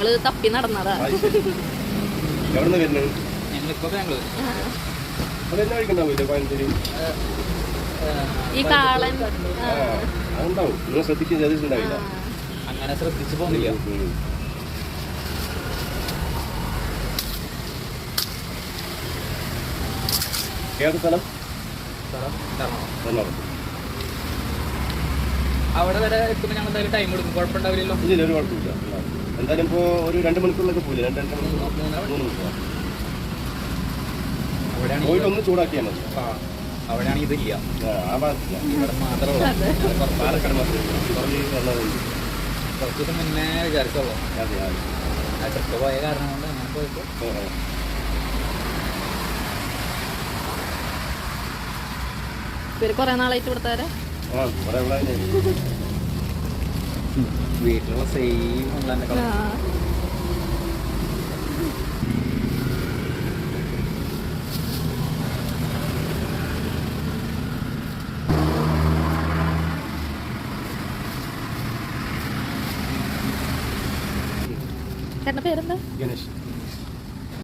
ഞങ്ങള് തപ്പി നടന്നതാ. ഞങ്ങളിപ്പോ ബാംഗ്ലൂർ. ഈ കാളൻ അങ്ങനെ ശ്രദ്ധിച്ചു പോകുന്നില്ല. ഏത് സ്ഥലം? അവിടെ വരെ എത്തുമ്പോൾ ഞങ്ങൾ എന്തായാലും ടൈം എടുക്കും. കുഴപ്പമുണ്ടാവില്ലല്ലോ? ഇല്ല, ഒരു കുഴപ്പമില്ല. എന്തായാലും ഇപ്പോൾ ഒരു 2 മണിക്കൂറിലൊക്കെ പോയില്ല. 2-2 മണിക്കൂർ 3 മണിക്കൂർ പോയിട്ട് ഒന്ന് ചൂടാക്കിയാൽ മതി. അവിടെയാണ് ഇതില്ല. ആ ഭാഗത്തില്ല, ഇവിടെ മാത്രമേ പാലക്കാട് മാത്രമേ കുറച്ച് ദിവസം മുന്നേ വിചാരിച്ചോളൂ. ആ ട്രിപ്പ് പോയ കാരണം കൊണ്ട് അങ്ങനെ പോയപ്പോൾ കൊറേ നാളായിട്ട് കൊടുത്താരെ വീട്ടിലുള്ള സെയിം ഉള്ള കളർ. ചേട്ടൻ്റെ പേരെന്താ? ഗണേഷ്.